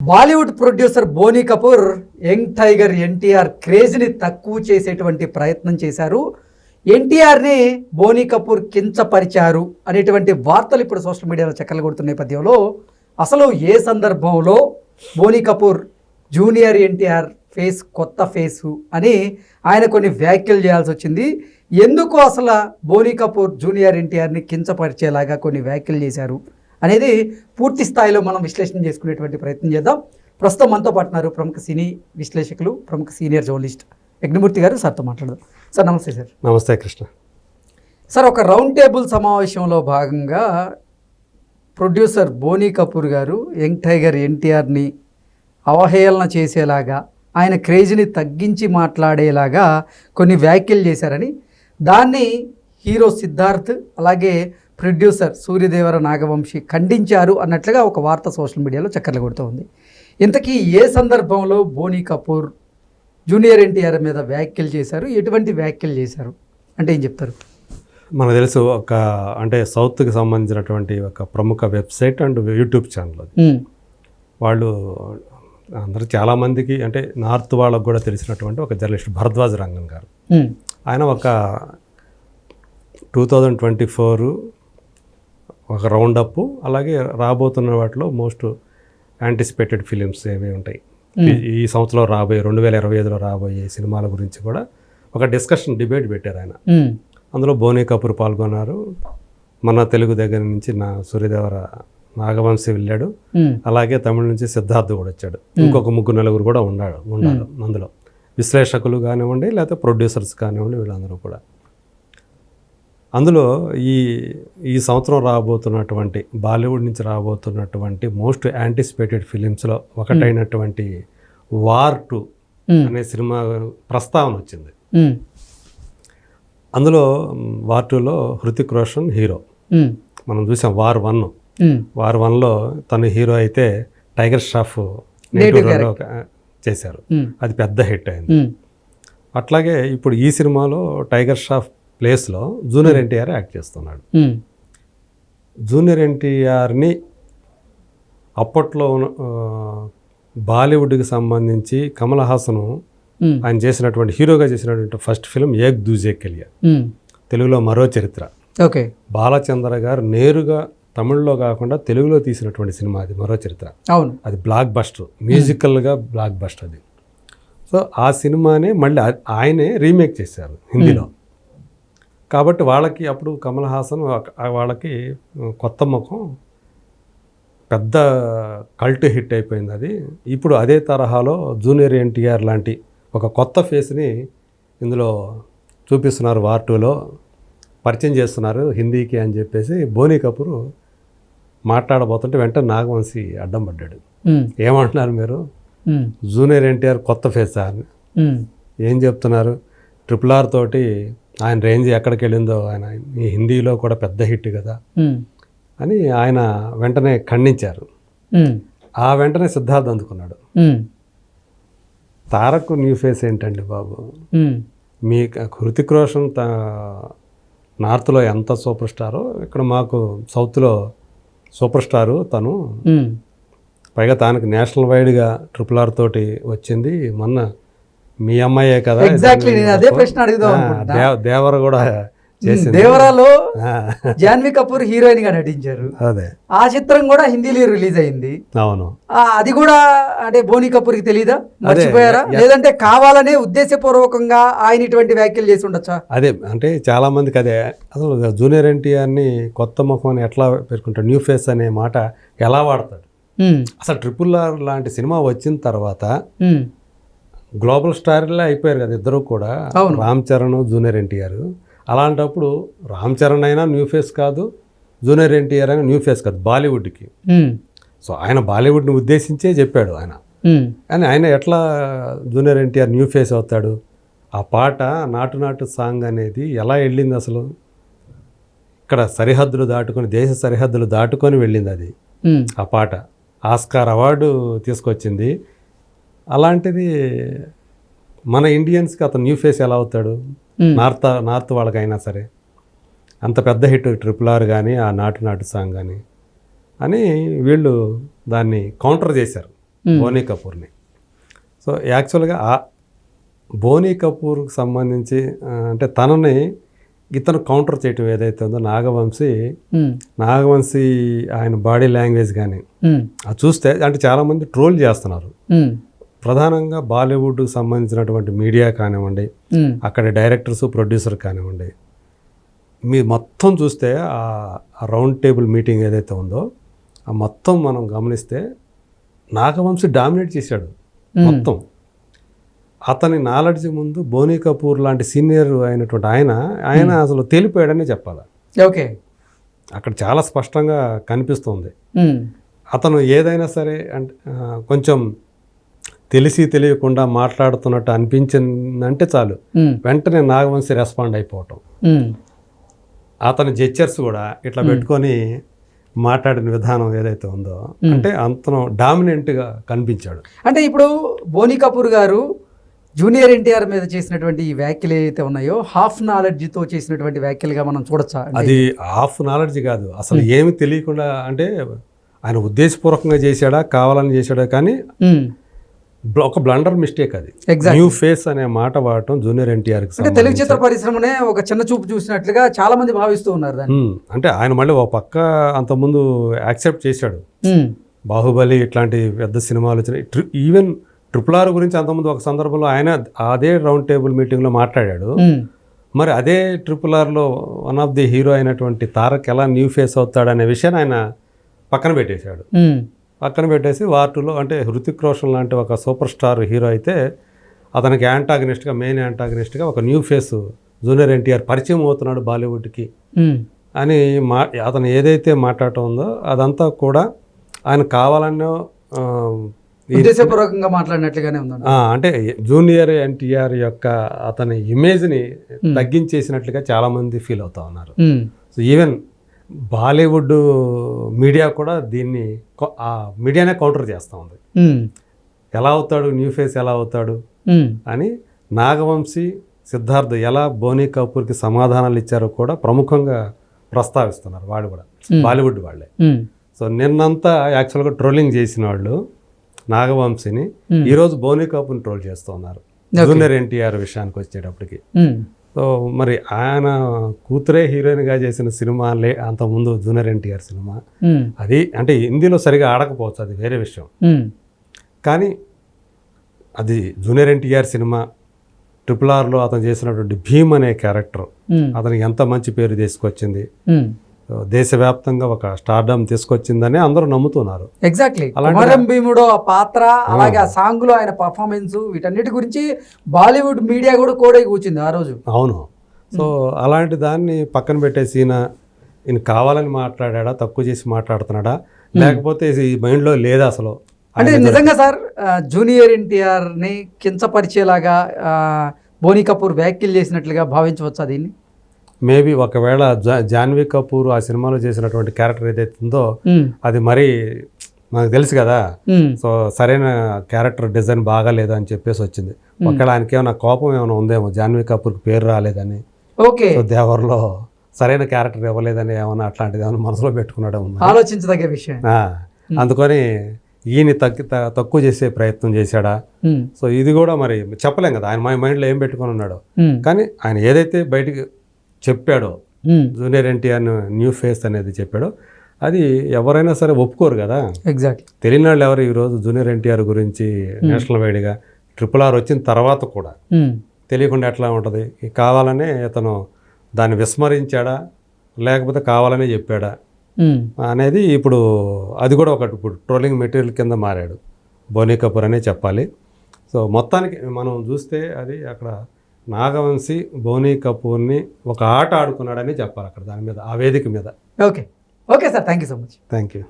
Bollywood producer Boney Kapoor young tiger NTR క్రేజ్ని తక్కువ చేసేటువంటి ప్రయత్నం చేశారు. ఎన్టీఆర్ని బోనీ కపూర్ కించపరిచారు అనేటువంటి వార్తలు ఇప్పుడు సోషల్ మీడియాలో చక్కర్లు కొడుతున్న నేపథ్యంలో అసలు ఏ సందర్భంలో బోనీ కపూర్ జూనియర్ ఎన్టీఆర్ ఫేస్ కొత్త ఫేసు అని ఆయన కొన్ని వ్యాఖ్యలు చేయాల్సి వచ్చింది. ఎందుకు అసలు బోనీ కపూర్ జూనియర్ ఎన్టీఆర్ని కించపరిచేలాగా కొన్ని వ్యాఖ్యలు చేశారు అనేది పూర్తి స్థాయిలో మనం విశ్లేషణ చేసుకునేటువంటి ప్రయత్నం చేద్దాం. ప్రస్తుతం మనతో పాటున్నారు ప్రముఖ సినీ విశ్లేషకులు, ప్రముఖ సీనియర్ జర్నలిస్ట్ యజ్ఞమూర్తి గారు. సార్తో మాట్లాడదాం. సార్ నమస్తే. సార్ నమస్తే కృష్ణ. సార్, ఒక రౌండ్ టేబుల్ సమావేశంలో భాగంగా ప్రొడ్యూసర్ బోనీ కపూర్ గారు యంగ్ టైగర్ ఎన్టీఆర్ని అవహేళన చేసేలాగా, ఆయన క్రేజ్ని తగ్గించి మాట్లాడేలాగా కొన్ని వ్యాఖ్యలు చేశారని, దాన్ని హీరో సిద్ధార్థ్ అలాగే ప్రొడ్యూసర్ సూర్యదేవర నాగవంశి ఖండించారు అన్నట్లుగా ఒక వార్త సోషల్ మీడియాలో చక్కర్లు కొడుతూ ఉంది. ఇంతకీ ఏ సందర్భంలో బోనీ కపూర్ జూనియర్ ఎన్టీఆర్ మీద వ్యాఖ్యలు చేశారు, ఎటువంటి వ్యాఖ్యలు చేశారు అంటే ఏం చెప్తారు? మనకు తెలుసు, అంటే సౌత్కి సంబంధించినటువంటి ఒక ప్రముఖ వెబ్సైట్ అండ్ యూట్యూబ్ ఛానల్ అది. వాళ్ళు అందరూ చాలామందికి, అంటే నార్త్ వాళ్ళకు కూడా తెలిసినటువంటి ఒక జర్నలిస్ట్ భరద్వాజ్ రంగన్ గారు. ఆయన ఒక 2024 ఒక రౌండప్, అలాగే రాబోతున్న వాటిలో మోస్ట్ యాంటిసిపేటెడ్ ఫిలిమ్స్ ఏవి ఉంటాయి ఈ సంవత్సరంలో రాబోయే 2025లో రాబోయే సినిమాల గురించి కూడా ఒక డిబేట్ పెట్టారు ఆయన. అందులో బోనీ కపూర్ పాల్గొన్నారు. మన తెలుగు దగ్గర నుంచి సూర్యదేవర నాగవంశి వెళ్ళాడు, అలాగే తమిళ నుంచి సిద్ధార్థ్ కూడా వచ్చాడు. ఇంకొక 3-4 కూడా ఉన్నారు అందులో, విశ్లేషకులు కానివ్వండి లేకపోతే ప్రొడ్యూసర్స్ కానివ్వండి, వీళ్ళందరూ కూడా. అందులో ఈ సంవత్సరం రాబోతున్నటువంటి బాలీవుడ్ నుంచి రాబోతున్నటువంటి మోస్ట్ యాంటిసిపేటెడ్ ఫిలిమ్స్లో ఒకటైనటువంటి వార్ 2 అనే సినిమా ప్రస్తావన వచ్చింది. అందులో వార్ 2లో హృతిక్ రోషన్ హీరో. మనం చూసాం వార్ 1లో తను హీరో అయితే టైగర్ ష్రాఫ్ నేటివ్లో చేశారు, అది పెద్ద హిట్ అయింది. అట్లాగే ఇప్పుడు ఈ సినిమాలో టైగర్ ష్రాఫ్ ప్లేస్లో జూనియర్ ఎన్టీఆర్ యాక్ట్ చేస్తున్నాడు. జూనియర్ ఎన్టీఆర్ని అప్పట్లో బాలీవుడ్కి సంబంధించి కమల్ హాసన్ ఆయన చేసినటువంటి హీరోగా చేసినటువంటి ఫస్ట్ ఫిల్మ్ ఏక్ దూజే కే లియే, తెలుగులో మరో చరిత్ర. ఓకే, బాలచంద్ర గారు నేరుగా తమిళ్లో కాకుండా తెలుగులో తీసినటువంటి సినిమా అది మరో చరిత్ర. అవును, అది బ్లాక్ బస్టర్, మ్యూజికల్గా బ్లాక్ బస్టర్ అది. సో ఆ సినిమానే మళ్ళీ ఆయనే రీమేక్ చేశారు హిందీలో. కాబట్టి వాళ్ళకి అప్పుడు కమల్ హాసన్ వాళ్ళకి కొత్త ముఖం, పెద్ద కల్ట్ హిట్ అయిపోయింది అది. ఇప్పుడు అదే తరహాలో జూనియర్ ఎన్టీఆర్ లాంటి ఒక కొత్త ఫేస్ని ఇందులో చూపిస్తున్నారు, వార్ 2లో పరిచయం చేస్తున్నారు హిందీకి అని చెప్పేసి బోనీ కపూర్ మాట్లాడబోతుంటే వెంటనే నాగవంశి అడ్డం పడ్డాడు. ఏమంటున్నారు మీరు, జూనియర్ ఎన్టీఆర్ కొత్త ఫేసా అని ఏం చెప్తున్నారు? RRR తోటి ఆయన రేంజ్ ఎక్కడికి వెళ్ళిందో, ఆయన ఈ హిందీలో కూడా పెద్ద హిట్ కదా అని ఆయన వెంటనే ఖండించారు. ఆ వెంటనే సిద్ధార్థ్ అందుకున్నాడు, తారక్ న్యూ ఫేస్ ఏంటండి బాబు, మీ హృతిక్ రోషన్ నార్త్లో ఎంత సూపర్ స్టారో ఇక్కడ మాకు సౌత్లో సూపర్ స్టారు తను. పైగా తనకి నేషనల్ వైడ్గా RRR తోటి వచ్చింది. మొన్న మీ అమ్మాయే కదా. ఎగ్జాక్ట్లీ, నేను అదే ప్రశ్న అడుగుదాం. దేవర కూడా చేసింది. దేవరాలో జాన్వీ కపూర్ హీరోయిన్ గా నటించారు. అదే, ఆ చిత్రం కూడా హిందీలో రిలీజ్ అయింది. అవును, అది కూడా అంటే బోనీ కపూర్కి తెలీదా, మర్చిపోయారా? లేదంటే కావాలనే ఉద్దేశపూర్వకంగా ఆయన ఇటువంటి వ్యాఖ్యలు చేసి ఉండొచ్చా? అదే, అంటే చాలా మందికి అదే అసలు జూనియర్ ఎన్టీఆర్ని కొత్త ముఖం అని ఎట్లా పేర్కొంటాడు, న్యూ ఫేస్ అనే మాట ఎలా వాడతాడు? అసలు RRR లాంటి సినిమా వచ్చిన తర్వాత గ్లోబల్ స్టార్లే అయిపోయారు కదా ఇద్దరు కూడా, రామ్ చరణ్ జూనియర్ ఎన్టీఆర్. అలాంటప్పుడు రామ్ చరణ్ అయినా న్యూ ఫేస్ కాదు, జూనియర్ ఎన్టీఆర్ అయినా న్యూ ఫేస్ కాదు బాలీవుడ్కి. సో ఆయన బాలీవుడ్ని ఉద్దేశించే చెప్పాడు ఆయన. కానీ ఆయన ఎట్లా జూనియర్ ఎన్టీఆర్ న్యూ ఫేస్ అవుతాడు? ఆ పాట నాటు నాటు సాంగ్ అనేది ఎలా వెళ్ళింది అసలు? ఇక్కడ సరిహద్దులు దాటుకొని, దేశ సరిహద్దులు దాటుకొని వెళ్ళింది అది. ఆ పాట ఆస్కార్ అవార్డు తీసుకొచ్చింది. అలాంటిది మన ఇండియన్స్కి అతను న్యూ ఫేస్ ఎలా అవుతాడు? నార్త్ వాళ్ళకైనా సరే అంత పెద్ద హిట్ RRR కానీ, ఆ నాటు నాటు సాంగ్ కానీ అని వీళ్ళు దాన్ని కౌంటర్ చేశారు. బోనీ కపూర్ని. సో యాక్చువల్గా ఆ బోనీ కపూర్కి సంబంధించి అంటే తనని ఇతను కౌంటర్ చేయటం ఏదైతే ఉందో నాగవంశీ ఆయన బాడీ లాంగ్వేజ్ కానీ అది చూస్తే అంటే చాలామంది ట్రోల్ చేస్తున్నారు. ప్రధానంగా బాలీవుడ్కి సంబంధించినటువంటి మీడియా కానివ్వండి, అక్కడ డైరెక్టర్స్ ప్రొడ్యూసర్ కానివ్వండి, మీ మొత్తం చూస్తే ఆ రౌండ్ టేబుల్ మీటింగ్ ఏదైతే ఉందో ఆ మొత్తం మనం గమనిస్తే నాగవంశీ డామినేట్ చేశాడు మొత్తం. అతని నాలెడ్జ్ ముందు బోనీ కపూర్ లాంటి సీనియర్ అయినటువంటి ఆయన అసలు తేలిపోయాడనే చెప్పాలి. ఓకే, అక్కడ చాలా స్పష్టంగా కనిపిస్తుంది. అతను ఏదైనా సరే అంటే కొంచెం తెలిసి తెలియకుండా మాట్లాడుతున్నట్టు అనిపించిందంటే చాలు వెంటనే నాగవంశీ రెస్పాండ్ అయిపోవటం. అతని జెస్చర్స్ కూడా ఇట్లా పెట్టుకొని మాట్లాడిన విధానం ఏదైతే ఉందో అంటే అంతను డామినెంట్గా కనిపించాడు. అంటే ఇప్పుడు బోనీ కపూర్ గారు జూనియర్ ఎన్టీఆర్ మీద చేసినటువంటి ఈ వ్యాఖ్యలు ఏవైతే ఉన్నాయో హాఫ్ నాలెడ్జ్తో చేసినటువంటి వ్యాఖ్యలుగా మనం చూడొచ్చా? అది హాఫ్ నాలెడ్జ్ కాదు, అసలు ఏమి తెలియకుండా అంటే ఆయన ఉద్దేశపూర్వకంగా చేశాడా కావాలని చేశాడా కానీ ఒక బ్లండర్ మిస్టేక్ అది. న్యూ ఫేస్ అనే మాట వాడటం జూనియర్ ఎన్టీఆర్కి అంటే తెలుగు చిత్ర పరిశ్రమనే ఒక చిన్న చూపు చూసినట్లుగా చాలా మంది భావిస్తూ ఉన్నారు దాన్ని. అంటే ఆయన మళ్ళీ ఒక పక్క అంతకుముందు యాక్సెప్ట్ చేశాడు. బాహుబలి ఇట్లాంటి పెద్ద సినిమాలు వచ్చినాయి. ఈవెన్ RRR గురించి అంతకుముందు ఒక సందర్భంలో ఆయన అదే రౌండ్ టేబుల్ మీటింగ్లో మాట్లాడాడు. మరి అదే RRRలో వన్ ఆఫ్ ది హీరో అయినటువంటి తారక్ ఎలా న్యూ ఫేస్ అవుతాడనే విషయాన్ని ఆయన పక్కన పెట్టేశాడు. పక్కన పెట్టేసి వార్ 2లో అంటే హృతిక్ రోషన్ లాంటి ఒక సూపర్ స్టార్ హీరో అయితే అతనికి యాంటాగనిస్ట్గా మెయిన్ యాంటాగనిస్ట్గా ఒక న్యూ ఫేస్ జూనియర్ ఎన్టీఆర్ పరిచయం అవుతున్నాడు బాలీవుడ్కి అని అతను ఏదైతే మాట్లాడటం ఉందో అదంతా కూడా ఆయన కావాలన్నో ఉద్దేశపూర్వకంగా మాట్లాడినట్లుగానే ఉంది. అంటే జూనియర్ ఎన్టీఆర్ యొక్క అతని ఇమేజ్ని తగ్గించేసినట్లుగా చాలామంది ఫీల్ అవుతా ఉన్నారు. సో ఈవెన్ బాలీవుడ్ మీడియా కూడా దీన్ని ఆ మీడియానే కౌంటర్ చేస్తూ ఉంది. ఎలా అవుతాడు న్యూ ఫేస్ ఎలా అవుతాడు అని నాగవంశీ సిద్ధార్థ్ ఎలా బోనీ కపూర్కి సమాధానాలు ఇచ్చారో కూడా ప్రముఖంగా ప్రస్తావిస్తున్నారు వాళ్ళు కూడా, బాలీవుడ్ వాళ్ళే. సో నిన్నంతా యాక్చువల్గా ట్రోలింగ్ చేసిన వాళ్ళు నాగవంశీని ఈరోజు బోనీ కపూర్ని ట్రోల్ చేస్తూ ఉన్నారు జూనియర్ ఎన్టీఆర్ విషయానికి వచ్చేటప్పటికి. సో మరి ఆయన కూతురే హీరోయిన్గా చేసిన సినిమా అంతకుముందు జూనియర్ ఎన్టీఆర్ సినిమా అది అంటే హిందీలో సరిగా ఆడకపోవచ్చు, అది వేరే విషయం. కానీ అది జూనియర్ ఎన్టీఆర్ సినిమా RRRలో అతను చేసినటువంటి భీమ్ అనే క్యారెక్టర్ అతనికి ఎంత మంచి పేరు తీసుకొచ్చింది, దేశవ్యాప్తంగా ఒక స్టార్డమ్ తీసుకొచ్చిందని అందరూ నమ్ముతున్నారు. ఎగ్జాక్ట్లీ కుమరం భీముడు ఆ పాత్ర అలాగే ఆ సాంగ్ లో ఆయన పర్ఫార్మెన్స్ వీటన్నిటి గురించి బాలీవుడ్ మీడియా కూడా కోడే కూర్చుంది ఆ రోజు. అవును. సో అలాంటి దాన్ని పక్కన పెట్టేసి ఈయన కావాలని మాట్లాడా, తక్కువ చేసి మాట్లాడుతున్నాడా, లేకపోతే ఈ మైండ్లో లేదా అసలు? అంటే నిజంగా సార్ జూనియర్ ఎన్టీఆర్ని కించపరిచేలాగా బోనీ కపూర్ వ్యాఖ్యలు చేసినట్లుగా భావించవచ్చా దీన్ని? మేబీ ఒకవేళ జాన్వీ కపూర్ ఆ సినిమాలో చేసినటువంటి క్యారెక్టర్ ఏదైతే ఉందో అది మరి మనకు తెలుసు కదా, సో సరైన క్యారెక్టర్ డిజైన్ బాగాలేదు అని చెప్పేసి వచ్చింది. ఒకవేళ ఆయనకి ఏమైనా కోపం ఏమైనా ఉందేమో జాన్వీ కపూర్కి పేరు రాలేదని, సో దేవర్లో సరైన క్యారెక్టర్ ఇవ్వలేదని ఏమైనా అట్లాంటిది ఏమైనా మనసులో పెట్టుకున్నాడు, ఆలోచించదగ్గ విషయం. అందుకని ఈయన తక్కువ చేసే ప్రయత్నం చేశాడా? సో ఇది కూడా మరి చెప్పలేం కదా ఆయన మైండ్లో ఏం పెట్టుకుని ఉన్నాడో. కానీ ఆయన ఏదైతే బయటికి చెప్పాడో జూనియర్ ఎన్టీఆర్ న్యూ ఫేస్ అనేది చెప్పాడో అది ఎవరైనా సరే ఒప్పుకోరు కదా. ఎగ్జాక్ట్లీ. తెలియని వాళ్ళు ఎవరు ఈరోజు జూనియర్ ఎన్టీఆర్ గురించి నేషనల్ వైడ్గా RRR వచ్చిన తర్వాత కూడా తెలియకుండా ఎట్లా ఉంటుంది? కావాలనే ఇతను దాన్ని విస్మరించాడా లేకపోతే కావాలనే చెప్పాడా అనేది ఇప్పుడు అది కూడా ఒకటి ఇప్పుడు ట్రోలింగ్ మెటీరియల్ కింద మారాడు బోనీ కపూర్ అనే చెప్పాలి. సో మొత్తానికి మనం చూస్తే అది అక్కడ నాగవంశీ బోనీ కపూర్ని ఒక ఆట ఆడుకున్నాడని చెప్పాలి అక్కడ దాని మీద, ఆ వేదిక మీద. Okay okay sir, thank you so much. Thank you.